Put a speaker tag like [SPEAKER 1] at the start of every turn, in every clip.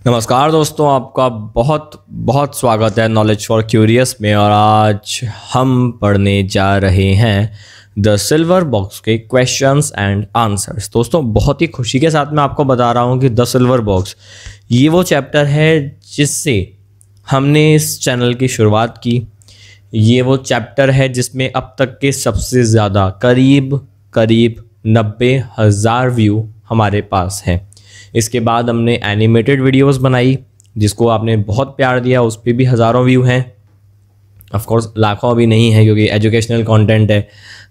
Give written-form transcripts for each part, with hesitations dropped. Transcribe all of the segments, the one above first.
[SPEAKER 1] नमस्कार दोस्तों, आपका बहुत बहुत स्वागत है नॉलेज फॉर क्यूरियस में। और आज हम पढ़ने जा रहे हैं द सिल्वर बॉक्स के क्वेश्चंस एंड आंसर्स। दोस्तों, बहुत ही खुशी के साथ मैं आपको बता रहा हूं कि द सिल्वर बॉक्स ये वो चैप्टर है जिससे हमने इस चैनल की शुरुआत की। ये वो चैप्टर है जिसमें अब तक के सबसे ज़्यादा करीब 90,000 व्यू हमारे पास हैं। इसके बाद हमने एनिमेटेड वीडियोस बनाई जिसको आपने बहुत प्यार दिया, उस पर भी हज़ारों व्यू हैं। ऑफ कोर्स लाखों अभी नहीं है क्योंकि एजुकेशनल कंटेंट है,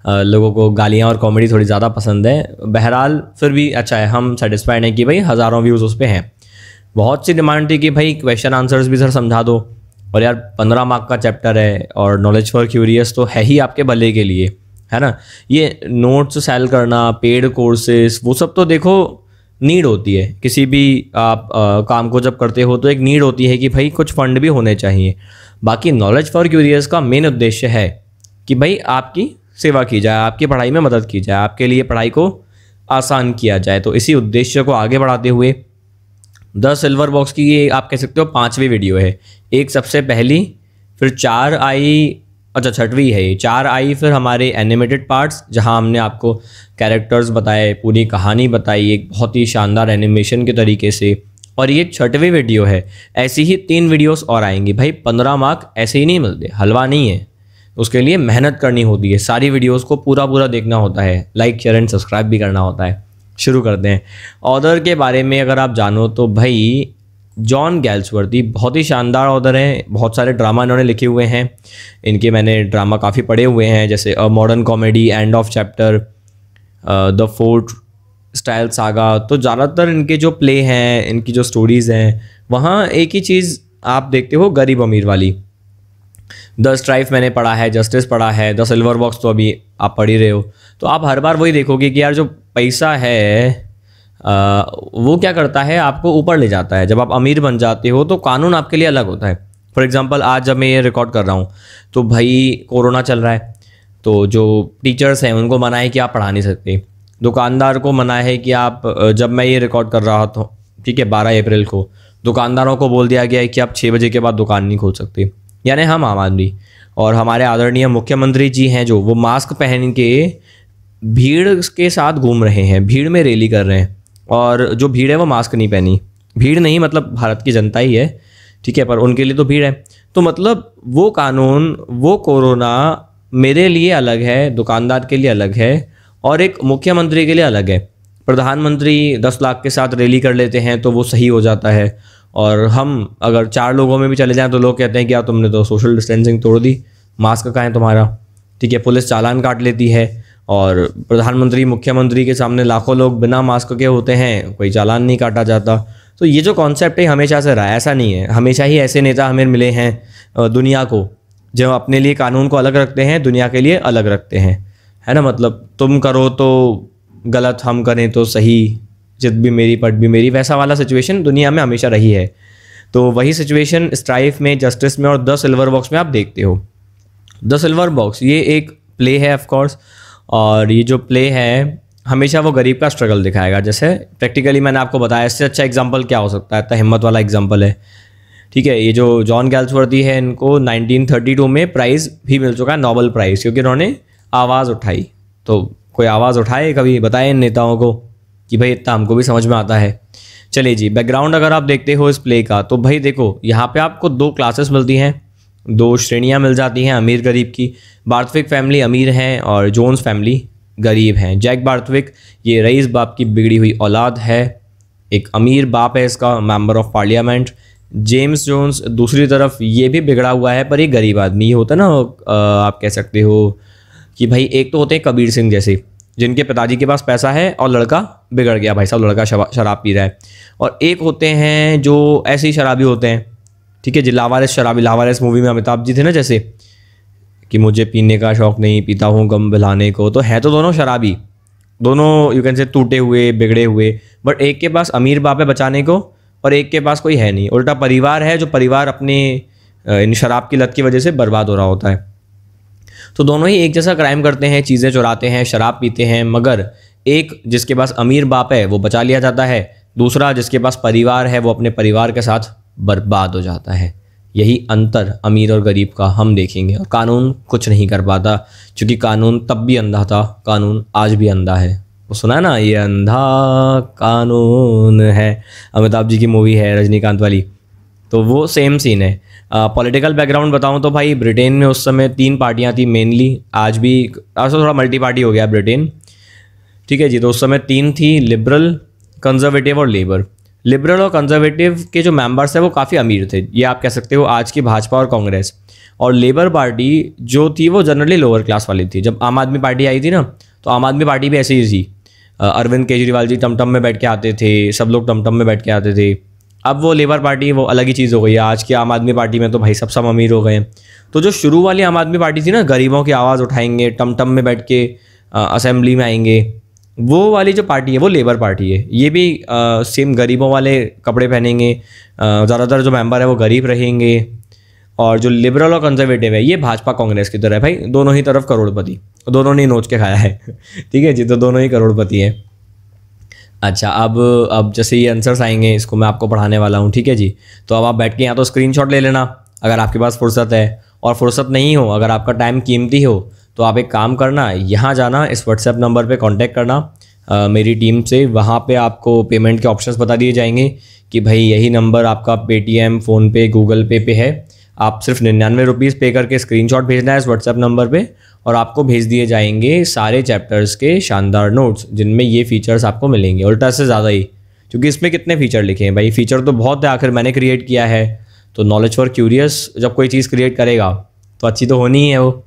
[SPEAKER 1] लोगों को गालियाँ और कॉमेडी थोड़ी ज़्यादा पसंद है। बहरहाल फिर भी अच्छा है, हम सेटिस्फाइड हैं कि भाई हज़ारों व्यूज़ उस पर हैं। बहुत सी डिमांड थी कि भाई क्वेश्चन आंसर्स भी सर समझा दो, और यार 15 मार्क का चैप्टर है और नॉलेज फॉर क्यूरियस तो है ही आपके भले के लिए, है ना। ये नोट्स सेल करना, पेड कोर्सेज, वो सब तो देखो नीड होती है। किसी भी आप काम को जब करते हो तो एक नीड होती है कि भाई कुछ फंड भी होने चाहिए। बाकी नॉलेज फॉर क्यूरियस का मेन उद्देश्य है कि भाई आपकी सेवा की जाए, आपकी पढ़ाई में मदद की जाए, आपके लिए पढ़ाई को आसान किया जाए। तो इसी उद्देश्य को आगे बढ़ाते हुए द सिल्वर बॉक्स की ये आप कह सकते हो 5वीं वीडियो है। एक सबसे पहली, फिर 4 आई, अच्छा 6वीं है ये, 4 आई फिर हमारे एनिमेटेड पार्ट्स जहां हमने आपको कैरेक्टर्स बताए, पूरी कहानी बताई एक बहुत ही शानदार एनिमेशन के तरीके से, और ये 6वीं वीडियो है। ऐसी ही 3 वीडियोस और आएंगी। भाई 15 मार्क ऐसे ही नहीं मिलते, हलवा नहीं है, उसके लिए मेहनत करनी होती है। सारी वीडियोस को पूरा देखना होता है, लाइक शेयर एंड सब्सक्राइब भी करना होता है। शुरू करते हैं। ऑथर के बारे में अगर आप जानो तो भाई जॉन गैल्सवर्दी बहुत ही शानदार ऑथर हैं। बहुत सारे ड्रामा इन्होंने लिखे हुए हैं, इनके मैंने ड्रामा काफ़ी पढ़े हुए हैं, जैसे a modern comedy, end of chapter, the fort style saga. तो ज़्यादातर इनके जो प्ले हैं, इनकी जो स्टोरीज़ हैं, वहाँ एक ही चीज़ आप देखते हो, गरीब अमीर वाली। द स्ट्राइफ मैंने पढ़ा है, जस्टिस पढ़ा है, द सिल्वर बॉक्स तो अभी आप पढ़ ही रहे हो। तो आप हर बार वही देखोगे कि यार जो पैसा है वो क्या करता है, आपको ऊपर ले जाता है। जब आप अमीर बन जाते हो तो कानून आपके लिए अलग होता है। फॉर एग्जांपल आज जब मैं ये रिकॉर्ड कर रहा हूँ तो भाई कोरोना चल रहा है, तो जो टीचर्स हैं उनको मना है कि आप पढ़ा नहीं सकते। दुकानदार को मना है कि आप, जब मैं ये रिकॉर्ड कर रहा था, ठीक है, 12 अप्रैल को, दुकानदारों को बोल दिया गया है कि आप 6 बजे के बाद दुकान नहीं खोल सकते। यानी हम आम आदमी और हमारे आदरणीय मुख्यमंत्री जी हैं जो वो मास्क पहन के भीड़ के साथ घूम रहे हैं, भीड़ में रैली कर रहे हैं, और जो भीड़ है वो मास्क नहीं पहनी। भीड़ नहीं मतलब भारत की जनता ही है, ठीक है, पर उनके लिए तो भीड़ है। तो मतलब वो कानून, वो कोरोना मेरे लिए अलग है, दुकानदार के लिए अलग है, और एक मुख्यमंत्री के लिए अलग है। प्रधानमंत्री 10 लाख के साथ रैली कर लेते हैं तो वो सही हो जाता है, और हम अगर 4 लोगों में भी चले जाएं तो लोग कहते हैं कि यार तुमने तो सोशल डिस्टेंसिंग तोड़ दी, मास्क कहाँ है तुम्हारा, ठीक है। पुलिस चालान काट लेती है, और प्रधानमंत्री मुख्यमंत्री के सामने लाखों लोग बिना मास्क के होते हैं, कोई चालान नहीं काटा जाता। तो ये जो कॉन्सेप्ट है हमेशा से रहा है, ऐसा नहीं है। हमेशा ही ऐसे नेता हमें मिले हैं दुनिया को, जो अपने लिए कानून को अलग रखते हैं, दुनिया के लिए अलग रखते हैं, है ना। मतलब तुम करो तो गलत, हम करें तो सही, जित भी मेरी पट भी मेरी, वैसा वाला सिचुएशन दुनिया में हमेशा रही है। तो वही सिचुएशन स्ट्राइफ में, जस्टिस में और द सिल्वर बॉक्स में आप देखते हो। द सिल्वर बॉक्स ये एक प्ले है ऑफ कोर्स, और ये जो प्ले है हमेशा वो गरीब का स्ट्रगल दिखाएगा। जैसे प्रैक्टिकली मैंने आपको बताया, इससे अच्छा एग्जांपल क्या हो सकता है, इतना हिम्मत वाला एग्जांपल है, ठीक है। ये जो जॉन गैल्सवर्दी है, इनको 1932 में प्राइज़ भी मिल चुका है, नोबेल प्राइज़, क्योंकि उन्होंने आवाज़ उठाई। तो कोई आवाज़ उठाए कभी, बताएं इन नेताओं को कि भाई इतना हमको भी समझ में आता है। चलिए जी, बैकग्राउंड अगर आप देखते हो इस प्ले का, तो भाई देखो यहाँ पे आपको 2 क्लासेस मिलती हैं, 2 श्रेणियाँ मिल जाती हैं अमीर गरीब की। बार्थविक फैमिली अमीर हैं और जोन्स फैमिली गरीब हैं। जैक बार्थविक ये रईस बाप की बिगड़ी हुई औलाद है, एक अमीर बाप है इसका, member of parliament. James Jones दूसरी तरफ ये भी बिगड़ा हुआ है पर ये गरीब आदमी। ये होता ना, आप कह सकते हो कि भाई एक तो होते हैं कबीर सिंह जैसे, जिनके पिताजी के पास पैसा है और लड़का बिगड़ गया, भाई साहब लड़का शराब पी रहा है। और एक होते हैं जो ऐसे ही शराबी होते हैं, ठीक है, जो लावारिस शराबी। लावारिस मूवी में अमिताभ जी थे ना, जैसे कि मुझे पीने का शौक नहीं, पीता हूँ गम बिलाने को। तो है तो दोनों शराबी, दोनों यू कैन से टूटे हुए, बिगड़े हुए, बट एक के पास अमीर बाप है बचाने को और एक के पास कोई है नहीं। उल्टा परिवार है, जो परिवार अपने इन शराब की लत की वजह से बर्बाद हो रहा होता है। तो दोनों ही एक जैसा क्राइम करते हैं, चीज़ें चुराते हैं, शराब पीते हैं, मगर एक जिसके पास अमीर बाप है वो बचा लिया जाता है, दूसरा जिसके पास परिवार है वो अपने परिवार के साथ बर्बाद हो जाता है। यही अंतर अमीर और गरीब का हम देखेंगे। और कानून कुछ नहीं कर पाता, क्योंकि कानून तब भी अंधा था, कानून आज भी अंधा है। वो सुना है ना, ये अंधा कानून है, अमिताभ जी की मूवी है रजनीकांत वाली, तो वो सेम सीन है। पॉलिटिकल बैकग्राउंड बताऊं तो भाई ब्रिटेन में उस समय 3 पार्टियां थी मेनली, आज तो थोड़ा मल्टी पार्टी हो गया ब्रिटेन, ठीक है जी। तो उस समय 3 थी, लिबरल, कंजर्वेटिव और लेबर। लिबरल और कंजर्वेटिव के जो मेंबर्स हैं वो काफ़ी अमीर थे, ये आप कह सकते हो आज की भाजपा और कांग्रेस। और लेबर पार्टी जो थी वो जनरली लोअर क्लास वाली थी। जब आम आदमी पार्टी आई थी ना, तो आम आदमी पार्टी भी ऐसी ही थी। अरविंद केजरीवाल जी टमटम में बैठ के आते थे, सब लोग टमटम में बैठ के आते थे। अब वो लेबर पार्टी वो अलग ही चीज़ हो गई है। आज की आम आदमी पार्टी में तो भाई सब अमीर हो गए हैं। तो जो शुरू वाली आम आदमी पार्टी थी ना, गरीबों की आवाज़ उठाएंगे, टमटम में बैठ के असेंबली में आएंगे, वो वाली जो पार्टी है वो लेबर पार्टी है। ये भी सेम गरीबों वाले कपड़े पहनेंगे, ज़्यादातर जो मेंबर है वो गरीब रहेंगे। और जो लिबरल और कंजर्वेटिव है ये भाजपा कांग्रेस की तरह है भाई, दोनों ही तरफ करोड़पति, दोनों ने नोच के खाया है ठीक है जी, तो दोनों ही करोड़पति है। अच्छा, अब जैसे ये आंसर्स आएंगे इसको मैं आपको पढ़ाने वाला हूँ, ठीक है जी। तो अब आप बैठ के यहाँ तो स्क्रीनशॉट ले लेना अगर आपके पास फुर्सत है, और फुर्सत नहीं हो, अगर आपका टाइम कीमती हो, तो आप एक काम करना, यहाँ जाना, इस व्हाट्सएप नंबर पे कांटेक्ट करना मेरी टीम से। वहाँ पे आपको पेमेंट के ऑप्शंस बता दिए जाएंगे कि भाई यही नंबर आपका पेटीएम, फ़ोनपे, गूगल पे है। आप सिर्फ 99 रुपीज़ पे करके स्क्रीनशॉट भेजना है इस व्हाट्सएप नंबर पे, और आपको भेज दिए जाएंगे सारे चैप्टर्स के शानदार नोट्स, जिनमें ये फीचर्स आपको मिलेंगे, उल्टा से ज़्यादा ही। क्योंकि इसमें कितने फ़ीचर लिखे हैं भाई, फ़ीचर तो बहुत है, आखिर मैंने क्रिएट किया है। तो नॉलेज फॉर क्यूरियस जब कोई चीज़ क्रिएट करेगा तो अच्छी तो होनी ही है वो।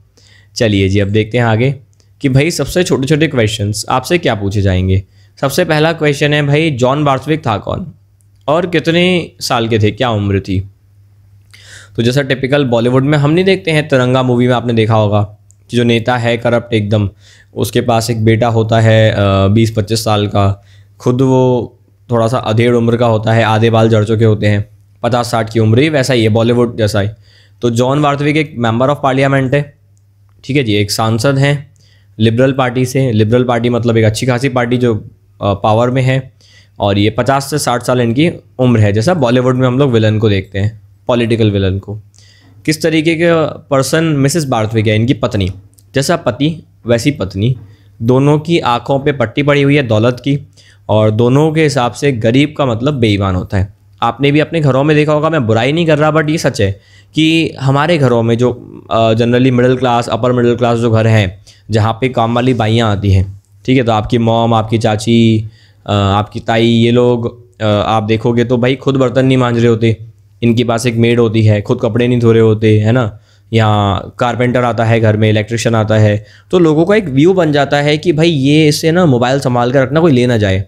[SPEAKER 1] चलिए जी, अब देखते हैं आगे कि भाई सबसे छोटे छोटे क्वेश्चंस आपसे क्या पूछे जाएंगे। सबसे पहला क्वेश्चन है भाई, जॉन बार्थविक था कौन और कितने साल के थे, क्या उम्र थी। तो जैसा टिपिकल बॉलीवुड में हम नहीं देखते हैं, तिरंगा मूवी में आपने देखा होगा कि जो नेता है करप्ट एकदम, उसके पास एक बेटा होता है 20-25 साल का, खुद वो थोड़ा सा अधेड़ उम्र का होता है, आधे बाल जड़ चुके होते हैं, 50-60 की उम्र ही, वैसा ही है बॉलीवुड जैसा ही। तो जॉन बार्थविक एक मेंबर ऑफ पार्लियामेंट है, ठीक है जी, एक सांसद हैं लिबरल पार्टी से। लिबरल पार्टी मतलब एक अच्छी खासी पार्टी जो पावर में है, और ये 50 से 60 साल इनकी उम्र है, जैसा बॉलीवुड में हम लोग विलन को देखते हैं, पॉलिटिकल विलन को। किस तरीके के पर्सन मिसेस बार्थविक है, इनकी पत्नी, जैसा पति वैसी पत्नी, दोनों की आंखों पे पट्टी पड़ी हुई है दौलत की, और दोनों के हिसाब से गरीब का मतलब बेईमान होता है। आपने भी अपने घरों में देखा होगा, मैं बुराई नहीं कर रहा, बट ये सच है कि हमारे घरों में जो generally middle class, upper middle class जो घर हैं, जहाँ पे काम वाली बाइयाँ आती हैं, ठीक है, तो आपकी मॉम, आपकी चाची, आपकी ताई, ये लोग आप देखोगे तो भाई खुद बर्तन नहीं मांज रहे होते, इनके पास एक मेड होती है, खुद कपड़े नहीं धो रहे होते, है ना। यहाँ कारपेंटर आता है घर में, इलेक्ट्रिशियन आता है, तो लोगों का एक व्यू बन जाता है कि भाई ये इससे ना मोबाइल संभाल कर रखना, कोई ले ना जाए,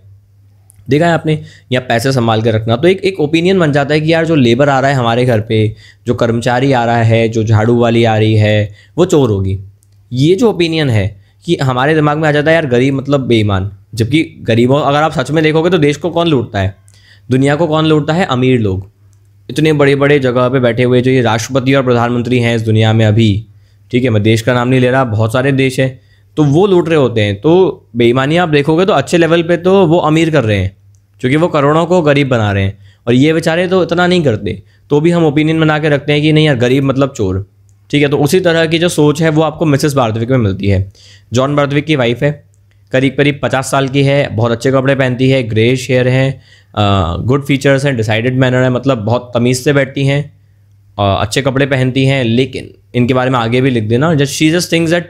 [SPEAKER 1] देखा है आपने, या पैसे संभाल कर रखना। तो एक ओपिनियन बन जाता है कि यार जो लेबर आ रहा है हमारे घर पे, जो कर्मचारी आ रहा है, जो झाड़ू वाली आ रही है, वो चोर होगी। ये जो ओपिनियन है कि हमारे दिमाग में आ जाता है यार गरीब मतलब बेईमान। जबकि गरीबों, अगर आप सच में देखोगे तो देश को कौन लूटता है, दुनिया को कौन लूटता है, अमीर लोग। इतने बड़े बड़े जगह पे बैठे हुए जो ये राष्ट्रपति और प्रधानमंत्री हैं इस दुनिया में अभी, ठीक है, मैं देश का नाम नहीं ले रहा, बहुत सारे देश हैं, तो वो लूट रहे होते हैं। तो बेईमानी आप देखोगे तो अच्छे लेवल पे तो वो अमीर कर रहे हैं, क्योंकि वो करोड़ों को गरीब बना रहे हैं, और ये बेचारे तो इतना नहीं करते, तो भी हम ओपिनियन बना के रखते हैं कि नहीं यार गरीब मतलब चोर, ठीक है। तो उसी तरह की जो सोच है वो आपको मिसेस बार्थविक में मिलती है। जॉन बार्थविक की वाइफ है, करीब करीब 50 साल की है, बहुत अच्छे कपड़े पहनती है, ग्रेश हेयर है, गुड फीचर्स हैं, डिसाइडेड मैनर है, मतलब बहुत तमीज़ से बैठती हैं, अच्छे कपड़े पहनती हैं। लेकिन इनके बारे में आगे भी लिख देना, just she just thinks that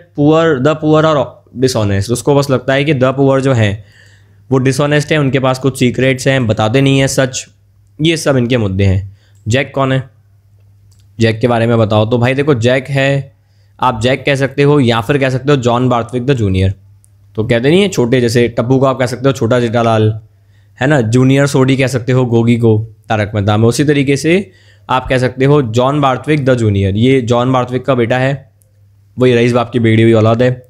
[SPEAKER 1] the poor और डिसऑनेस्ट। उसको बस लगता है कि द पुअर जो हैं वो डिसऑनेस्ट है, उनके पास कुछ सीक्रेट्स हैं, बताते नहीं हैं सच, ये सब इनके मुद्दे हैं। जैक कौन है, जैक के बारे में बताओ। तो भाई देखो, जैक है, आप जैक कह सकते हो या फिर कह सकते हो जॉन बार्थविक द जूनियर। तो कहते नहीं है छोटे, जैसे टप्पू को आप कह सकते हो छोटा जेठालाल, है ना, जूनियर सोडी कह सकते हो गोगी को तारक मेहता में, उसी तरीके से आप कह सकते हो जॉन बार्थविक द जूनियर। ये जॉन बार्थविक का बेटा है, वही रईस बाप की बिगड़ी हुई औलाद है।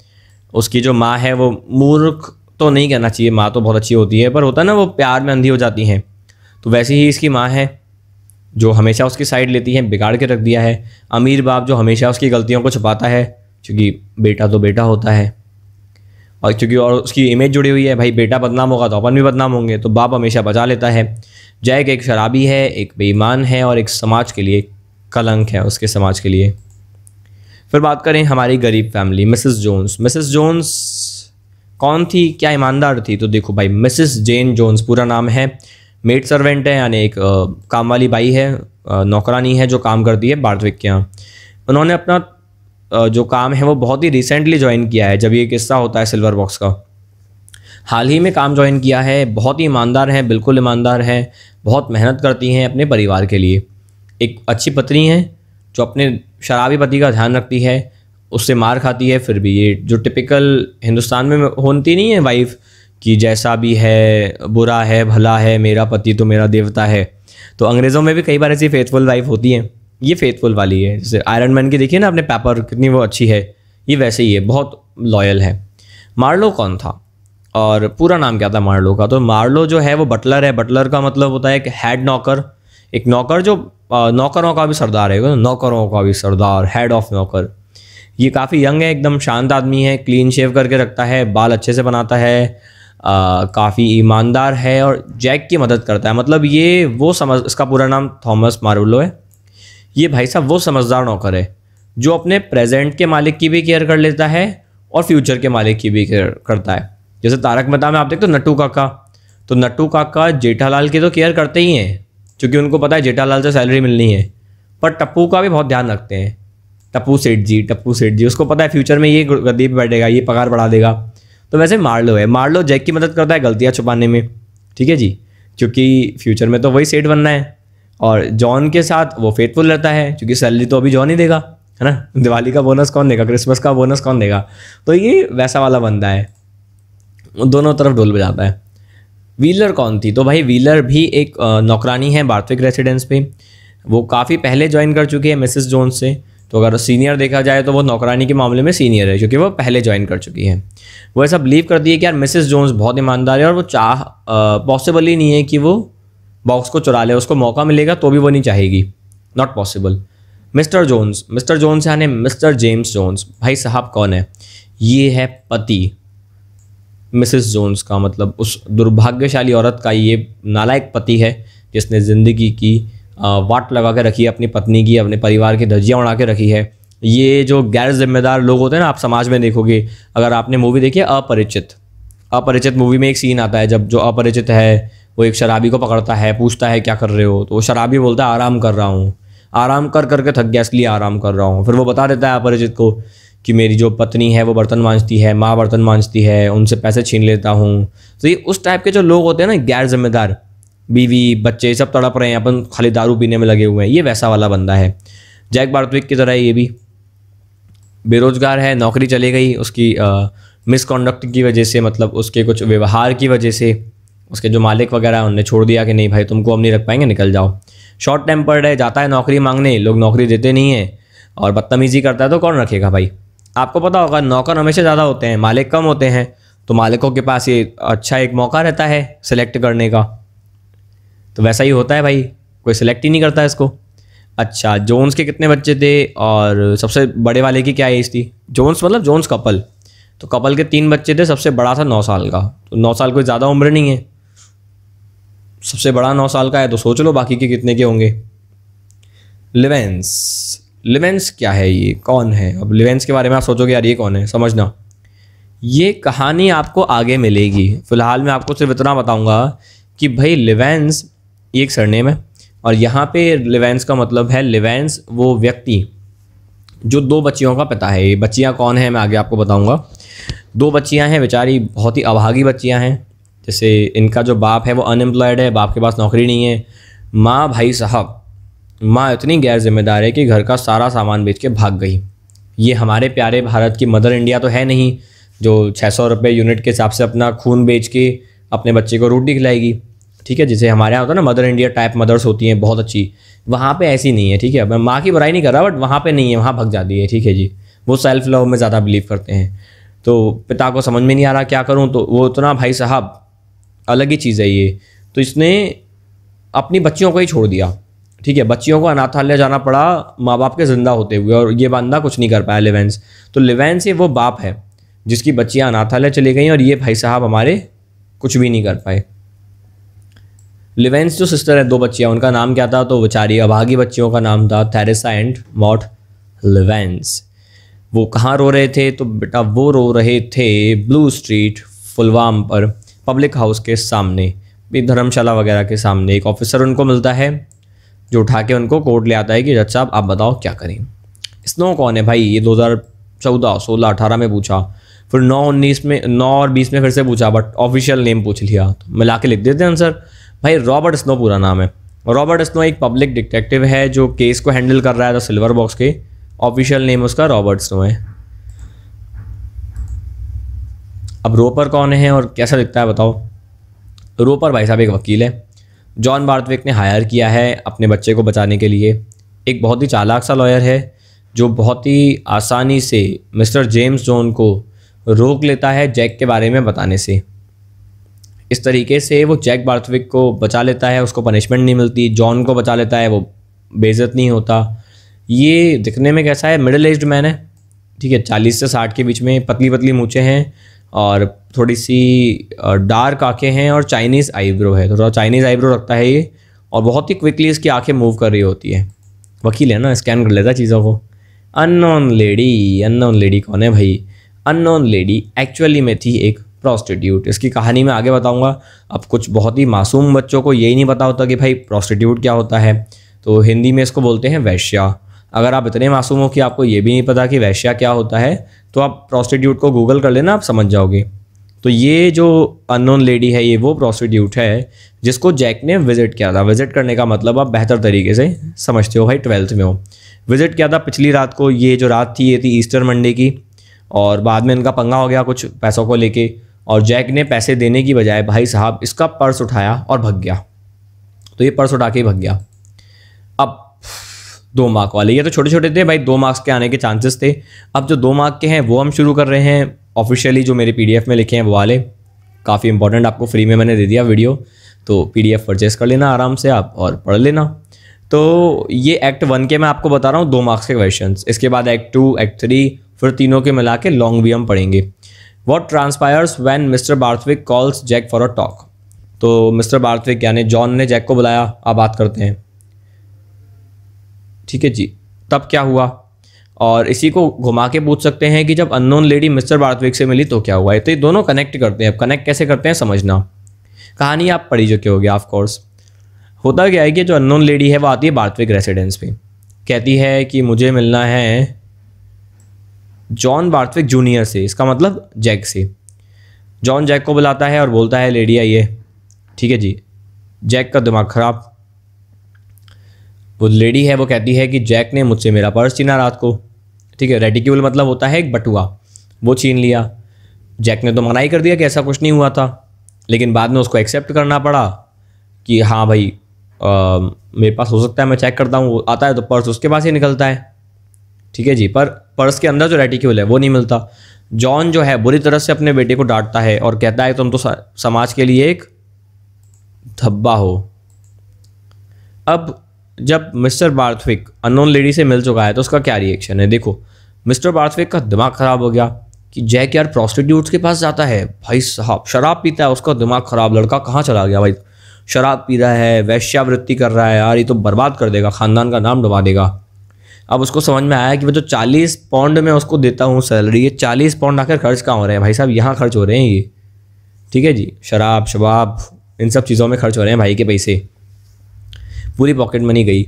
[SPEAKER 1] उसकी जो माँ है वो मूर्ख तो नहीं कहना चाहिए, माँ तो बहुत अच्छी होती है, पर होता है ना वो प्यार में अंधी हो जाती हैं, तो वैसे ही इसकी माँ है जो हमेशा उसकी साइड लेती है, बिगाड़ के रख दिया है। अमीर बाप जो हमेशा उसकी गलतियों को छुपाता है, क्योंकि बेटा तो बेटा होता है। और क्योंकि और उसकी इमेज जुड़ी हुई है, भाई बेटा बदनाम होगा तो अपन भी बदनाम होंगे, तो बाप हमेशा बचा लेता है। जैक एक शराबी है, एक बेईमान है और एक समाज के लिए कलंक है, उसके समाज के लिए। फिर बात करें हमारी गरीब family, Mrs Jones. Mrs Jones कौन थी, क्या ईमानदार थी? तो देखो भाई, मिसेस जेन जोन्स पूरा नाम है। मेड सर्वेंट है, यानी एक काम वाली बाई है, नौकरानी है जो काम करती है बार्थविक के यहाँ। उन्होंने अपना जो काम है वो बहुत ही रिसेंटली ज्वाइन किया है, जब ये किस्सा होता है सिल्वर बॉक्स का। हाल ही में काम ज्वाइन किया है, बहुत ही ईमानदार हैं, बिल्कुल ईमानदार हैं, बहुत मेहनत करती हैं अपने परिवार के लिए। एक अच्छी पत्नी है जो अपने शराबी पति का ध्यान रखती है, उससे मार खाती है फिर भी। ये जो टिपिकल हिंदुस्तान में होती नहीं है वाइफ कि जैसा भी है, बुरा है भला है, मेरा पति तो मेरा देवता है, तो अंग्रेज़ों में भी कई बार ऐसी फेथफुल वाइफ होती हैं। ये फेथफुल वाली है, जैसे आयरन मैन की देखिए ना अपने पेपर, कितनी वो अच्छी है, ये वैसे ही है, बहुत लॉयल है। मार्लो कौन था और पूरा नाम क्या था मार्लो का? तो मार्लो जो है वो बटलर है। बटलर का मतलब होता है एक हेड नौकर, एक नौकर जो नौकरों का भी सरदार है, नौकरों का भी सरदार, हेड ऑफ नौकर। ये काफ़ी यंग है, एकदम शांत आदमी है, क्लीन शेव करके रखता है, बाल अच्छे से बनाता है, काफ़ी ईमानदार है और जैक की मदद करता है। मतलब ये वो समझ, इसका पूरा नाम थॉमस मार्लो है। ये भाई साहब वो समझदार नौकर है जो अपने प्रेजेंट के मालिक की भी केयर कर लेता है और फ्यूचर के मालिक की भी केयर करता है। जैसे तारक मेहता में आप देखते हो नट्टू काका, तो नट्टू काका जेठालाल की तो केयर करते ही हैं क्योंकि उनको पता है जेठालाल से सैलरी मिलनी है, पर टप्पू का भी बहुत ध्यान रखते हैं। टप्पू सेठ जी, उसको पता है फ्यूचर में ये गद्दी पे बैठेगा, ये पगार बढ़ा देगा। तो वैसे मार्लो है, मार्लो जैक की मदद करता है गलतियाँ छुपाने में, ठीक है जी, क्योंकि फ्यूचर में तो वही सेठ बनना है। और जॉन के साथ वो फेथफुल रहता है क्योंकि सैलरी तो अभी जॉन ही देगा, है ना, दिवाली का बोनस कौन देगा, क्रिसमस का बोनस कौन देगा, तो ये वैसा वाला बंदा है, दोनों तरफ ढोल बजाता है। व्हीलर कौन थी? तो भाई व्हीलर भी एक नौकरानी है बार्थविक रेसिडेंस पे। वो काफ़ी पहले ज्वाइन कर चुकी है मिसेस जोन्स से, तो अगर सीनियर देखा जाए तो वो नौकरानी के मामले में सीनियर है क्योंकि वो पहले ज्वाइन कर चुकी है। वो ऐसा बिलीव करती है कि यार मिसेस जोन्स बहुत ईमानदार है और वो पॉसिबल ही नहीं है कि वो बॉक्स को चुरा ले, उसको मौका मिलेगा तो भी वो नहीं चाहेगी, नॉट पॉसिबल। मिस्टर जोन्स यानी मिस्टर जेम्स जोन्स, भाई साहब कौन है? ये है पति मिसेस जोन्स का, मतलब उस दुर्भाग्यशाली औरत का ये नालायक पति है जिसने ज़िंदगी की वाट लगा के रखी है अपनी पत्नी की, अपने परिवार की धज्जियाँ उड़ा के रखी है। ये जो गैर जिम्मेदार लोग होते हैं ना, आप समाज में देखोगे, अगर आपने मूवी देखी है अपरिचित मूवी में एक सीन आता है जब जो अपरिचित है वो एक शराबी को पकड़ता है, पूछता है क्या कर रहे हो, तो वो शराबी बोलता है आराम कर रहा हूँ, आराम कर करके थक गया इसलिए आराम कर रहा हूँ। फिर वो बता देता है अपरिचित को कि मेरी जो पत्नी है वो बर्तन मांजती है, माँ बर्तन मांजती है, उनसे पैसे छीन लेता हूँ। तो ये उस टाइप के जो लोग होते हैं ना, गैर जिम्मेदार, बीवी बच्चे सब तड़प रहे हैं, अपन खाली दारू पीने में लगे हुए हैं, ये वैसा वाला बंदा है। जैक बार्थविक की तरह ये भी बेरोजगार है, नौकरी चली गई उसकी मिसकॉन्डक्ट की वजह से, मतलब उसके कुछ व्यवहार की वजह से उसके जो मालिक वगैरह उन्होंने छोड़ दिया कि नहीं भाई तुमको हम नहीं रख पाएंगे, निकल जाओ। शॉर्ट टेम्पर्ड है, जाता है नौकरी मांगने, लोग नौकरी देते नहीं हैं और बदतमीजी करता है, तो कौन रखेगा भाई? आपको पता होगा नौकर हमेशा ज़्यादा होते हैं, मालिक कम होते हैं, तो मालिकों के पास ये अच्छा एक मौका रहता है सेलेक्ट करने का। तो वैसा ही होता है भाई, कोई सिलेक्ट ही नहीं करता इसको। अच्छा, जोन्स के कितने बच्चे थे और सबसे बड़े वाले की क्या एज थी? जोन्स मतलब जोन्स कपल, तो कपल के 3 बच्चे थे, सबसे बड़ा था 9 साल का, तो 9 साल कोई ज़्यादा उम्र नहीं है, सबसे बड़ा 9 साल का है, तो सोच लो बाकी के कितने के होंगे। लिवेंस क्या है, ये कौन है? अब लिवेंस के बारे में आप सोचोगे यार ये कौन है, समझना ये कहानी आपको आगे मिलेगी। फिलहाल मैं आपको सिर्फ इतना बताऊंगा कि भाई लिवेंस ये एक सरनेम है और यहाँ पे लिवेंस का मतलब है लिवेंस वो व्यक्ति जो 2 बच्चियों का पिता है। ये बच्चियाँ कौन है मैं आगे आपको बताऊंगा। 2 बच्चियाँ हैं, बेचारी बहुत ही अभागी बच्चियाँ हैं। जैसे इनका जो बाप है वो अनएम्प्लॉयड है, बाप के पास नौकरी नहीं है। माँ भाई साहब, माँ इतनी गैर जिम्मेदार है कि घर का सारा सामान बेच के भाग गई। ये हमारे प्यारे भारत की मदर इंडिया तो है नहीं जो 600 रुपये यूनिट के हिसाब से अपना खून बेच के अपने बच्चे को रोटी खिलाएगी, ठीक है, जिसे हमारे यहाँ होता है ना मदर इंडिया टाइप मदर्स होती हैं बहुत अच्छी, वहाँ पे ऐसी नहीं है, ठीक है। मैं माँ की बुराई नहीं कर रहा, बट वहाँ पे नहीं है, वहाँ भग जाती है, ठीक है जी। वो सेल्फ लव में ज़्यादा बिलीव करते हैं। तो पिता को समझ में नहीं आ रहा क्या करूँ, तो वो इतना भाई साहब अलग ही चीज़ है ये। तो इसने अपनी बच्चियों को ही छोड़ दिया, ठीक है, बच्चियों को अनाथालय जाना पड़ा माँ बाप के ज़िंदा होते हुए, और ये बंदा कुछ नहीं कर पाया लिवेंस। तो लिवेंस ये वो बाप है जिसकी बच्चियां अनाथालय चली गई और ये भाई साहब हमारे कुछ भी नहीं कर पाए। लिवेंस जो सिस्टर है, 2 बच्चियां, उनका नाम क्या था? तो बेचारी अभागी बच्चियों का नाम था थेरेसा एंड मॉड लिवेंस। वो कहाँ रो रहे थे? तो बेटा वो रो रहे थे ब्लू स्ट्रीट फुलवाम पर, पब्लिक हाउस के सामने, भी धर्मशाला वगैरह के सामने। एक ऑफिसर उनको मिलता है जो उठा के उनको कोर्ट ले आता है कि जज साहब आप बताओ क्या करें। स्नो कौन है भाई? ये 2014, 16, 18 में पूछा, फिर 9, 19 में, 9 और 20 में फिर से पूछा, बट ऑफिशियल नेम पूछ लिया तो मिला के लिख देते हैं आंसर। भाई रॉबर्ट स्नो पूरा नाम है। रॉबर्ट स्नो एक पब्लिक डिटेक्टिव है जो केस को हैंडल कर रहा है द सिल्वर बॉक्स के। ऑफिशियल नेम उसका रॉबर्ट स्नो है। अब रोपर कौन है और कैसा दिखता है बताओ? रोपर भाई साहब एक वकील है, जॉन बार्थविक ने हायर किया है अपने बच्चे को बचाने के लिए। एक बहुत ही चालाक सा लॉयर है जो बहुत ही आसानी से मिस्टर जेम्स जॉन को रोक लेता है जैक के बारे में बताने से। इस तरीके से वो जैक बार्थविक को बचा लेता है, उसको पनिशमेंट नहीं मिलती। जॉन को बचा लेता है, वो बेइज्जत नहीं होता। ये दिखने में कैसा है? मिडिल एज्ड मैन है, ठीक है, 40 से 60 के बीच में, पतली पतली मूँछें हैं और थोड़ी सी डार्क आंखें हैं और चाइनीज़ आईब्रो है, थोड़ा चाइनीज़ आईब्रो रखता है ये, और बहुत ही क्विकली इसकी आंखें मूव कर रही होती है। वकील है ना, स्कैन कर लेता है चीज़ों को। अननोन लेडी कौन है भाई? अननोन लेडी एक्चुअली में थी एक प्रोस्टिट्यूट। इसकी कहानी मैं आगे बताऊंगा। अब कुछ बहुत ही मासूम बच्चों को यही नहीं पता होता कि भाई प्रोस्टिट्यूट क्या होता है, तो हिंदी में इसको बोलते हैं वैश्या। अगर आप इतने मासूम हो कि आपको ये भी नहीं पता कि वैश्या क्या होता है, तो आप प्रोस्टिट्यूट को गूगल कर लेना, आप समझ जाओगे। तो ये जो अननोन लेडी है, ये वो प्रोस्टिट्यूट है जिसको जैक ने विजिट किया था। विजिट करने का मतलब आप बेहतर तरीके से समझते हो भाई, 12th में हो। विजिट किया था पिछली रात को। ये जो रात थी ये थी ईस्टर मंडे की, और बाद में इनका पंगा हो गया कुछ पैसों को लेके, और जैक ने पैसे देने की बजाय भाई साहब इसका पर्स उठाया और भग गया। तो ये पर्स उठा के ही भग गया। अब 2 मार्क वाले, ये तो छोटे छोटे थे भाई, 2 मार्क्स के आने के चांसेस थे। अब जो 2 मार्क के हैं वो हम शुरू कर रहे हैं ऑफिशियली, जो मेरे PDF में लिखे हैं वो वाले, काफ़ी इंपॉर्टेंट, आपको फ्री में मैंने दे दिया वीडियो, तो PDF परचेस कर लेना आराम से आप और पढ़ लेना। तो ये एक्ट 1 के मैं आपको बता रहा हूँ 2 मार्क्स के क्वेश्चंस। इसके बाद एक्ट 2, एक्ट 3, फिर तीनों के मिला के लॉन्ग भी हम पढ़ेंगे। What transpires when Mr Barthwick calls Jack for a talk? तो मिस्टर बार्थविक यानी जॉन ने जैक को बुलाया, आप बात करते हैं, ठीक है जी। तब क्या हुआ? और इसी को घुमा के पूछ सकते हैं कि जब अननोन लेडी मिस्टर बार्थविक से मिली तो क्या हुआ है। तो ये दोनों कनेक्ट करते हैं। अब कनेक्ट कैसे करते हैं समझना। कहानी आप पढ़ी चुके होगे ऑफ कोर्स। होता क्या है कि जो अननोन लेडी है वो आती है बार्थविक रेसिडेंस पे, कहती है कि मुझे मिलना है जॉन बार्थविक जूनियर से, इसका मतलब जैक से। जॉन जैक को बुलाता है और बोलता है लेडी आइए, ठीक है जी। जैक का दिमाग खराब। वो लेडी है वो कहती है कि जैक ने मुझसे मेरा पर्स छीना रात को, ठीक है। रेटिक्यूल मतलब होता है एक बटुआ, वो छीन लिया। जैक ने तो मना ही कर दिया कि ऐसा कुछ नहीं हुआ था, लेकिन बाद में उसको एक्सेप्ट करना पड़ा कि हाँ भाई मेरे पास हो सकता है, मैं चेक करता हूँ, आता है तो पर्स उसके पास ही निकलता है, ठीक है जी। पर पर्स के अंदर जो रेटिक्यूल है वो नहीं मिलता। जॉन जो है बुरी तरह से अपने बेटे को डांटता है और कहता है तुम तो समाज के लिए एक धब्बा हो। अब जब मिस्टर बार्थविक अननोन लेडी से मिल चुका है तो उसका क्या रिएक्शन है देखो। मिस्टर बार्थविक का दिमाग खराब हो गया कि जैक यार प्रोस्टिट्यूट्स के पास जाता है, भाई साहब शराब पीता है, उसका दिमाग खराब, लड़का कहाँ चला गया भाई, शराब पी रहा है, वैश्यावृत्ति कर रहा है, यार ये तो बर्बाद कर देगा, ख़ानदान का नाम डुबा देगा। अब उसको समझ में आया कि वो जो 40 पाउंड में उसको देता हूँ सैलरी, ये 40 पाउंड आकर खर्च कहाँ हो रहे हैं भाई साहब, यहाँ खर्च हो रहे हैं ये, ठीक है जी। शराब शबाब इन सब चीज़ों में खर्च हो रहे हैं भाई के पैसे, पूरी पॉकेट मनी गई।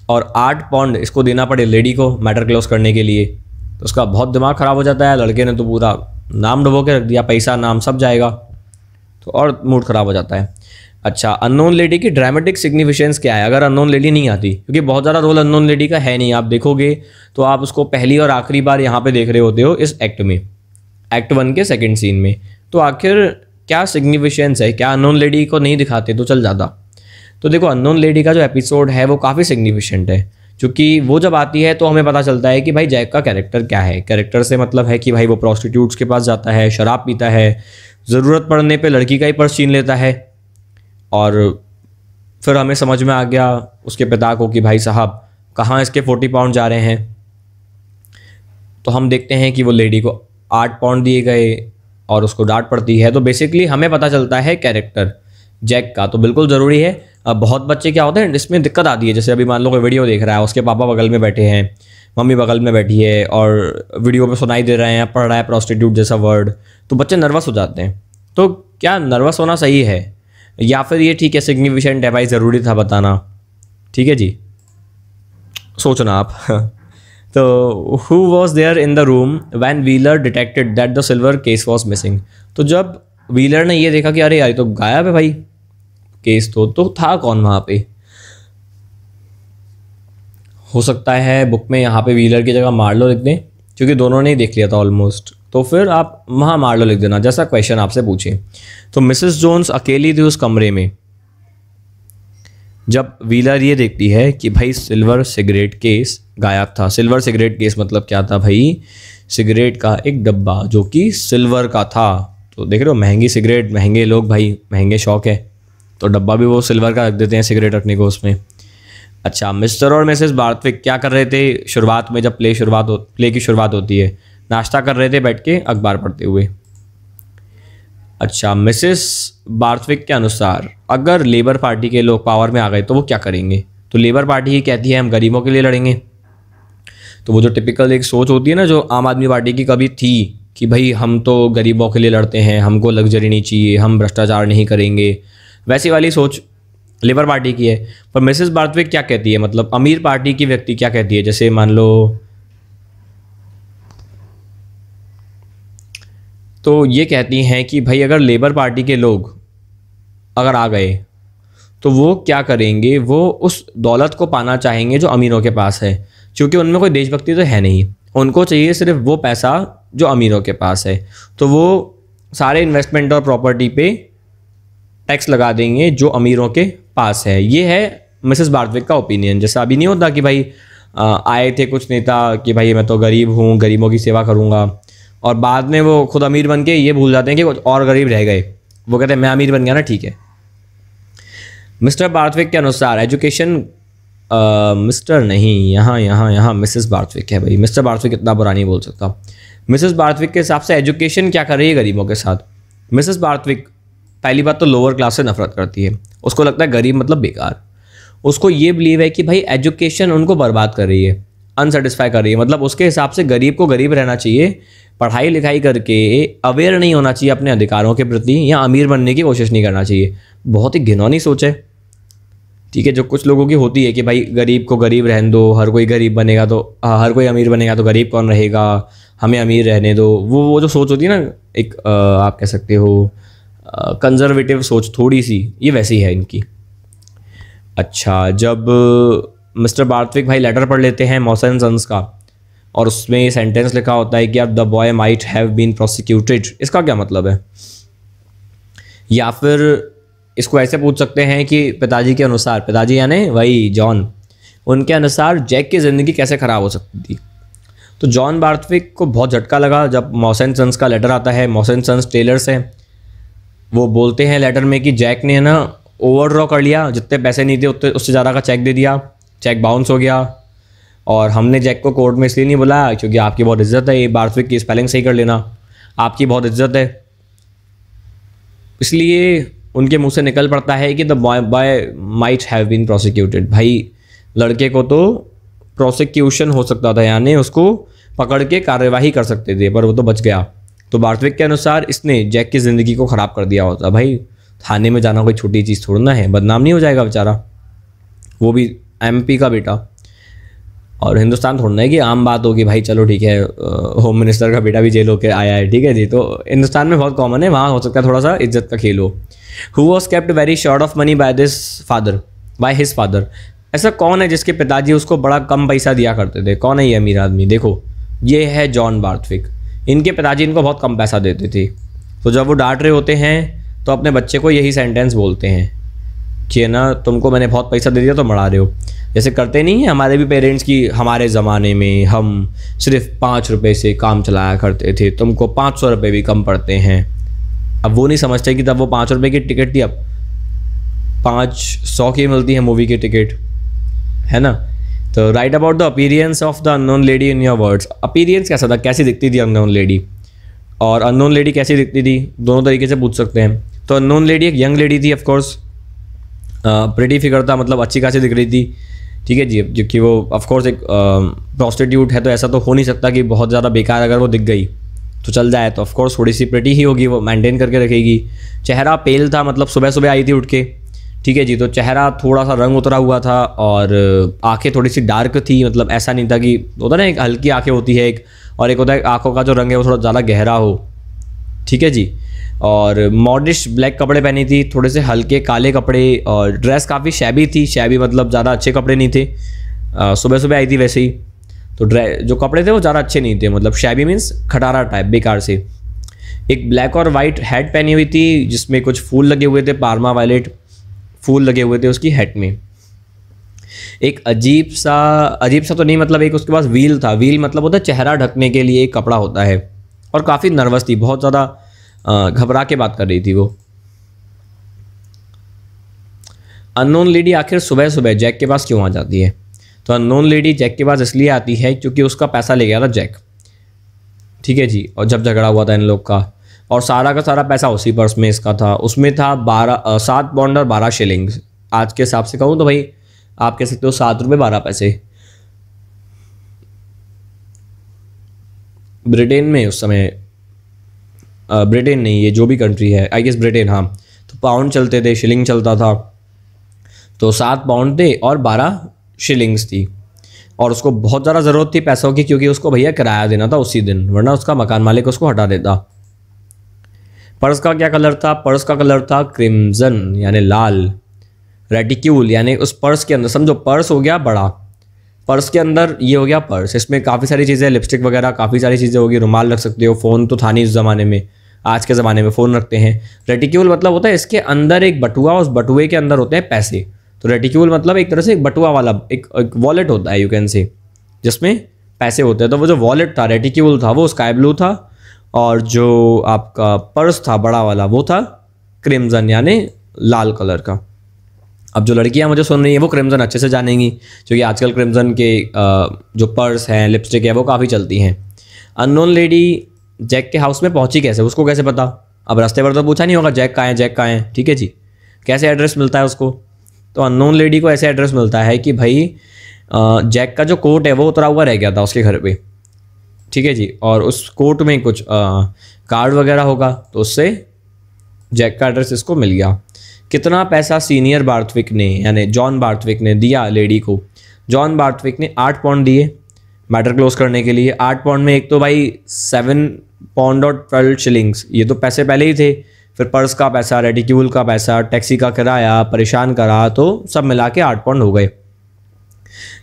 [SPEAKER 1] और 8 पाउंड इसको देना पड़े लेडी को मैटर क्लोज करने के लिए, तो उसका बहुत दिमाग ख़राब हो जाता है। लड़के ने तो पूरा नाम डुबो के रख दिया, पैसा नाम सब जाएगा, तो और मूड ख़राब हो जाता है। अच्छा, अननोन लेडी की ड्रामेटिक सिग्निफिकेंस क्या है अगर अननोन लेडी नहीं आती, क्योंकि बहुत ज़्यादा रोल अननोन लेडी का है नहीं। आप देखोगे तो आप उसको पहली और आखिरी बार यहाँ पे देख रहे होते हो इस एक्ट में, एक्ट 1 के सेकंड सीन में। तो आखिर क्या सिग्निफिकेंस है, क्या अननोन लेडी को नहीं दिखाते तो चल जाता। तो देखो अननोन लेडी का जो एपिसोड है वो काफ़ी सिग्निफिकेंट है, क्योंकि वो जब आती है तो हमें पता चलता है कि भाई जैक का कैरेक्टर क्या है। कैरेक्टर से मतलब है कि भाई वो प्रोस्टिट्यूट्स के पास जाता है, शराब पीता है, ज़रूरत पड़ने पे लड़की का ही पर्स छीन लेता है। और फिर हमें समझ में आ गया उसके पिता को कि भाई साहब कहाँ इसके 40 पाउंड जा रहे हैं। तो हम देखते हैं कि वो लेडी को 8 पाउंड दिए गए और उसको डांट पड़ती है। तो बेसिकली हमें पता चलता है कैरेक्टर जैक का, तो बिल्कुल ज़रूरी है। अब बहुत बच्चे क्या होते हैं इसमें दिक्कत आती है, जैसे अभी मान लो कोई वीडियो देख रहा है, उसके पापा बगल में बैठे हैं, मम्मी बगल में बैठी है और वीडियो पे सुनाई दे रहे हैं, पढ़ रहा है प्रोस्टिट्यूट जैसा वर्ड, तो बच्चे नर्वस हो जाते हैं। तो क्या नर्वस होना सही है या फिर ये ठीक है सिग्निफिकेंट है भाई, ज़रूरी था बताना? ठीक है जी, सोचना आप। तो who was there in the room when Wheeler detected that the silver case was missing? तो जब व्हीलर ने ये देखा कि अरे यार तो गायब है भाई केस, तो था कौन वहाँ पे? हो सकता है बुक में यहाँ पे व्हीलर की जगह मार्लो लिख दें, क्योंकि दोनों ने ही देख लिया था ऑलमोस्ट, तो फिर आप वहाँ मार्लो लिख देना जैसा क्वेश्चन आपसे पूछे। तो मिसेस जोन्स अकेली थी उस कमरे में जब व्हीलर ये देखती है कि भाई सिल्वर सिगरेट केस गायब था। सिल्वर सिगरेट केस मतलब क्या था भाई? सिगरेट का एक डब्बा जो कि सिल्वर का था। तो देख रहे हो, महंगी सिगरेट, महंगे लोग भाई, महंगे शौक है, तो डब्बा भी वो सिल्वर का रख देते हैं सिगरेट रखने को उसमें। अच्छा, मिस्टर और मिसेस बार्थविक क्या कर रहे थे शुरुआत में, जब प्ले की शुरुआत होती है? नाश्ता कर रहे थे बैठ के अखबार पढ़ते हुए। अच्छा, मिसेस बार्थविक के अनुसार अगर लेबर पार्टी के लोग पावर में आ गए तो वो क्या करेंगे? तो लेबर पार्टी ही कहती है हम गरीबों के लिए लड़ेंगे। तो वो जो टिपिकल एक सोच होती है ना जो आम आदमी पार्टी की कभी थी कि भाई हम तो गरीबों के लिए लड़ते हैं, हमको लग्जरी नहीं चाहिए, हम भ्रष्टाचार नहीं करेंगे, वैसी वाली सोच लेबर पार्टी की है। पर मिसेस बार्थविक क्या कहती है, मतलब अमीर पार्टी की व्यक्ति क्या कहती है? जैसे मान लो तो ये कहती हैं कि भाई अगर लेबर पार्टी के लोग अगर आ गए तो वो क्या करेंगे, वो उस दौलत को पाना चाहेंगे जो अमीरों के पास है, क्योंकि उनमें कोई देशभक्ति तो है नहीं, उनको चाहिए सिर्फ वो पैसा जो अमीरों के पास है। तो वो सारे इन्वेस्टमेंट और प्रॉपर्टी पे टैक्स लगा देंगे जो अमीरों के पास है। ये है मिसेस बार्थविक का ओपिनियन। जैसा अभी नहीं होता कि भाई आए थे कुछ नेता कि भाई मैं तो गरीब हूँ, गरीबों की सेवा करूँगा, और बाद में वो खुद अमीर बन के ये भूल जाते हैं कि कुछ और गरीब रह गए, वो कहते हैं मैं अमीर बन गया ना, ठीक है। मिस्टर बार्थविक के अनुसार एजुकेशन, मिस्टर नहीं, यहाँ मिसेस बार्थविक है भाई, मिस्टर बार्थविक इतना बुरा नहीं बोल सकता। मिसेस बार्थविक के हिसाब से एजुकेशन क्या कर रही है गरीबों के साथ? मिसेस बार्थविक पहली बात तो लोअर क्लास से नफरत करती है, उसको लगता है गरीब मतलब बेकार। उसको ये बिलीव है कि भाई एजुकेशन उनको बर्बाद कर रही है, अनसेटिस्फाई कर रही है, मतलब उसके हिसाब से गरीब को गरीब रहना चाहिए, पढ़ाई लिखाई करके अवेयर नहीं होना चाहिए अपने अधिकारों के प्रति, या अमीर बनने की कोशिश नहीं करना चाहिए। बहुत ही घिनौनी सोच है, ठीक है, जो कुछ लोगों की होती है कि भाई गरीब को गरीब रहने दो, हर कोई गरीब बनेगा तो हर कोई अमीर बनेगा तो गरीब कौन रहेगा, हमें अमीर रहने दो। वो जो सोच होती है ना, एक आप कह सकते हो कंजर्वेटिव सोच थोड़ी सी, ये वैसी है इनकी। अच्छा, जब मिस्टर बार्थविक भाई लेटर पढ़ लेते हैं मॉसन सन्स का, और उसमें ये सेंटेंस लिखा होता है कि अब the boy might have been prosecuted, इसका क्या मतलब है? या फिर इसको ऐसे पूछ सकते हैं कि पिताजी के अनुसार, पिताजी यानी वही जॉन, उनके अनुसार जैक की ज़िंदगी कैसे ख़राब हो सकती थी? तो जॉन बार्थविक को बहुत झटका लगा जब मॉसन सन्स का लेटर आता है। मॉसन सन्स टेलर्स हैं, वो बोलते हैं लेटर में कि जैक ने ना ओवर ड्रॉ कर लिया, जितने पैसे नहीं थे उतने उससे ज़्यादा का चेक दे दिया, चेक बाउंस हो गया, और हमने जैक को कोर्ट में इसलिए नहीं बुलाया क्योंकि आपकी बहुत इज्जत है, ये बार्थविक की स्पेलिंग सही कर लेना, आपकी बहुत इज्जत है। इसलिए उनके मुंह से निकल पड़ता है कि the boy might have been prosecuted. भाई लड़के को तो प्रोसिक्यूशन हो सकता था, यानी उसको पकड़ के कार्यवाही कर सकते थे, पर वो तो बच गया। तो बार्थविक के अनुसार इसने जैक की ज़िंदगी को ख़राब कर दिया होता। भाई थाने में जाना कोई छोटी चीज़ थोड़ा ना है, बदनाम नहीं हो जाएगा बेचारा, वो भी एमपी का बेटा, और हिंदुस्तान थोड़ा ना है कि आम बात हो कि भाई चलो ठीक है होम मिनिस्टर का बेटा भी जेल होकर आया है, ठीक है जी। तो हिंदुस्तान में बहुत कॉमन है, वहाँ हो सकता है थोड़ा सा इज्जत का खेल हो। Who was kept very short of money by his father? ऐसा कौन है जिसके पिताजी उसको बड़ा कम पैसा दिया करते थे? कौन है ये अमीर आदमी? देखो, ये है जॉन बार्थविक। इनके पिताजी इनको बहुत कम पैसा देते थे, तो जब वो डांट रहे होते हैं तो अपने बच्चे को यही सेंटेंस बोलते हैं कि ना तुमको मैंने बहुत पैसा दे दिया तो मरा रहे हो। जैसे करते नहीं है हमारे भी पेरेंट्स की, हमारे ज़माने में हम सिर्फ 5 रुपये से काम चलाया करते थे, तुमको 500 रुपये भी कम पड़ते हैं। अब वो नहीं समझते कि तब वो 5 रुपये की टिकट थी, अब 500 की मिलती है मूवी की टिकट, है ना। तो right about the appearance of the unknown lady in your words. Appearance कैसा था, कैसी दिखती थी अननोन लेडी? और अननोन लेडी कैसी दिखती थी, दोनों तरीके से पूछ सकते हैं। तो अननोन लेडी एक यंग लेडी थी, ऑफकोर्स प्रिटी फिगर था, मतलब अच्छी खासी दिख रही थी, ठीक है जी। जबकि वो ऑफकोर्स एक प्रोस्टिट्यूट है, तो ऐसा तो हो नहीं सकता कि बहुत ज़्यादा बेकार अगर वो दिख गई तो चल जाए, तो ऑफकोर्स थोड़ी सी प्रिटी ही होगी, वो मेंटेन करके रखेगी। चेहरा पेल था, मतलब सुबह सुबह आई थी उठ के, ठीक है जी। तो चेहरा थोड़ा सा रंग उतरा हुआ था और आंखें थोड़ी सी डार्क थी, मतलब ऐसा नहीं था कि होता ना एक हल्की आंखें होती है एक, और एक होता है आंखों का जो रंग है वो थोड़ा ज़्यादा गहरा हो, ठीक है जी। और मॉडिश ब्लैक कपड़े पहनी थी, थोड़े से हल्के काले कपड़े, और ड्रेस काफ़ी शैबी थी, शैबी मतलब ज़्यादा अच्छे कपड़े नहीं थे, सुबह सुबह आई थी वैसे ही, तो जो कपड़े थे वो ज़्यादा अच्छे नहीं थे, मतलब शैबी मीन्स खटारा टाइप, बेकार से। एक ब्लैक और वाइट हैट पहनी हुई थी जिसमें कुछ फूल लगे हुए थे, पार्मा वायलेट फूल लगे हुए थे उसकी हैट में। एक अजीब सा तो नहीं, मतलब एक उसके पास व्हील था, व्हील मतलब होता है चेहरा ढकने के लिए एक कपड़ा होता है, और काफ़ी नर्वस थी, बहुत ज़्यादा घबरा के बात कर रही थी वो। अननोन लेडी आखिर सुबह सुबह जैक के पास क्यों आ जाती है? तो अननोन लेडी जैक के पास इसलिए आती है क्योंकि उसका पैसा ले गया था जैक, ठीक है जी। और जब झगड़ा हुआ था इन लोग का, और सारा का सारा पैसा उसी पर्स में इसका था, उसमें था 7 पॉन्ड और 12 शिलिंग्स। आज के हिसाब से कहूँ तो भाई आप कह सकते हो 7 रुपये 12 पैसे। ब्रिटेन में उस समय, ब्रिटेन नहीं, ये जो भी कंट्री है, आई गेस ब्रिटेन, हाँ, तो पाउंड चलते थे, शिलिंग चलता था, तो 7 पाउंड थे और 12 शिलिंग्स थी। और उसको बहुत ज़्यादा ज़रूरत थी पैसों की, क्योंकि उसको भैया किराया देना था उसी दिन, वरना उसका मकान मालिक उसको हटा देता। पर्स का क्या कलर था? पर्स का कलर था क्रिम्जन यानी लाल। रेटिक्यूल यानी उस पर्स के अंदर, समझो पर्स हो गया बड़ा, पर्स के अंदर ये हो गया पर्स, इसमें काफ़ी सारी चीज़ें, लिपस्टिक वगैरह काफ़ी सारी चीज़ें होगी, रुमाल रख सकते हो, फ़ोन तो था नहीं उस ज़माने में, आज के ज़माने में फ़ोन रखते हैं। रेटिक्यूल मतलब होता है इसके अंदर एक बटुआ, उस बटुए के अंदर होते हैं पैसे, तो रेटिक्यूल मतलब एक तरह से एक बटुआ वाला एक वॉलेट होता है, यू कैन से, जिसमें पैसे होते हैं। तो वो जो वॉलेट था, रेटिक्यूल था, वो स्काई ब्लू था, और जो आपका पर्स था बड़ा वाला वो था क्रिम्जन यानी लाल कलर का। अब जो लड़कियां मुझे सुन रही हैं वो क्रिम्जन अच्छे से जानेंगी, क्योंकि आजकल क्रिम्जन के जो पर्स हैं, लिपस्टिक है, वो काफ़ी चलती हैं। अननोन लेडी जैक के हाउस में पहुंची कैसे? उसको कैसे पता? अब रास्ते पर तो पूछा नहीं होगा जैक कहाँ है, जैक कहाँ है, ठीक है जी। कैसे एड्रेस मिलता है उसको? तो अननोन लेडी को ऐसे एड्रेस मिलता है कि भाई जैक का जो कोट है वो उतरा हुआ रह गया था उसके घर पे, ठीक है जी, और उस कोट में कुछ कार्ड वगैरह होगा, तो उससे जैक का एड्रेस इसको मिल गया। कितना पैसा सीनियर बार्थविक ने यानी जॉन बार्थविक ने दिया लेडी को? जॉन बार्थविक ने 8 पाउंड दिए मैटर क्लोज करने के लिए। 8 पाउंड में एक तो भाई 7 पाउंड और 12 शिलिंग्स, ये तो पैसे पहले ही थे, फिर पर्स का पैसा, रेटिक्यूल का पैसा, टैक्सी का किराया, परेशान करा, तो सब मिला के 8 पाउंड हो गए।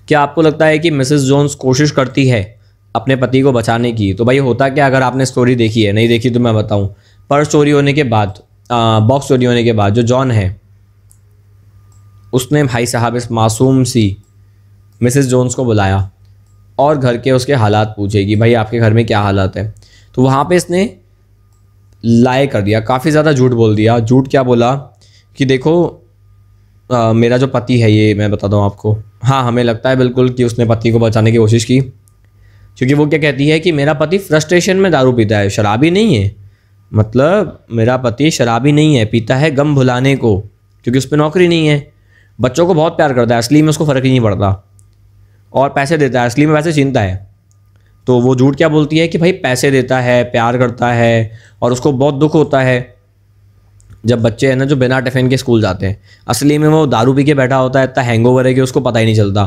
[SPEAKER 1] क्या आपको लगता है कि मिसेस जोन्स कोशिश करती है अपने पति को बचाने की? तो भाई होता क्या, अगर आपने स्टोरी देखी है, नहीं देखी तो मैं बताऊं। पर्स चोरी होने के बाद, बॉक्स चोरी होने के बाद जो जॉन है उसने भाई साहब इस मासूम सी मिसेस जोन्स को बुलाया और घर के उसके हालात पूछे कि भाई आपके घर में क्या हालात है। तो वहाँ पे इसने लाए कर दिया, काफ़ी ज़्यादा झूठ बोल दिया। झूठ क्या बोला कि देखो मेरा जो पति है, ये मैं बताता हूँ आपको, हाँ हमें लगता है बिल्कुल कि उसने पति को बचाने की कोशिश की, क्योंकि वो क्या कहती है कि मेरा पति फ्रस्ट्रेशन में दारू पीता है, शराबी नहीं है, मतलब मेरा पति शराबी नहीं है, पीता है गम भुलाने को, क्योंकि उस पर नौकरी नहीं है, बच्चों को बहुत प्यार करता है, असली में उसको फ़र्क ही नहीं पड़ता, और पैसे देता है, असली में पैसे छीनता है। तो वो झूठ क्या बोलती है कि भाई पैसे देता है, प्यार करता है, और उसको बहुत दुख होता है जब बच्चे हैं ना जो बिना टिफ़िन के स्कूल जाते हैं। असली में वो दारू पी के बैठा होता है, इतना हैंगओवर है कि उसको पता ही नहीं चलता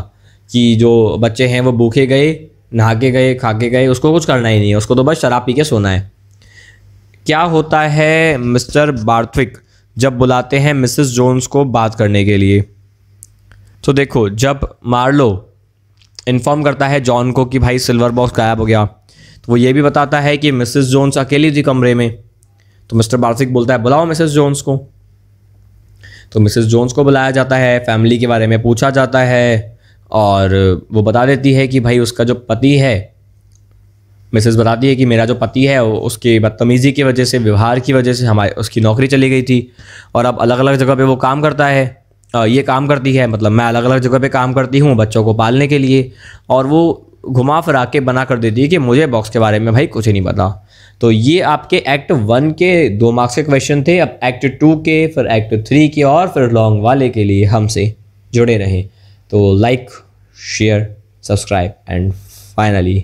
[SPEAKER 1] कि जो बच्चे हैं वो भूखे गए, नहा के गए, खा के गए, उसको कुछ करना ही नहीं है, उसको तो बस शराब पी के सोना है। क्या होता है मिस्टर बार्थविक जब बुलाते हैं मिसेस जोन्स को बात करने के लिए? तो देखो, जब मार्लो इन्फॉर्म करता है जॉन को कि भाई सिल्वर बॉक्स गायब हो गया, तो वो ये भी बताता है कि मिसेस जोन्स अकेली थी कमरे में। तो मिस्टर बार्थविक बोलता है बुलाओ मिसेस जोन्स को। तो मिसेस जोन्स को बुलाया जाता है, फैमिली के बारे में पूछा जाता है, और वो बता देती है कि भाई उसका जो पति है, मिसेस बताती है कि मेरा जो पति है उसकी बदतमीज़ी की वजह से, व्यवहार की वजह से हमारी उसकी नौकरी चली गई थी, और अब अलग अलग जगह पे वो काम करता है, ये काम करती है, मतलब मैं अलग अलग जगह पे काम करती हूँ बच्चों को पालने के लिए, और वो घुमा फिरा के बना कर देती है कि मुझे बॉक्स के बारे में भाई कुछ नहीं पता। तो ये आपके एक्ट 1 के 2 मार्क्स के क्वेश्चन थे। अब एक्ट 2 के, फिर एक्ट 3 के और फिर लॉन्ग वाले के लिए हमसे जुड़े रहें। तो like, share, subscribe and finally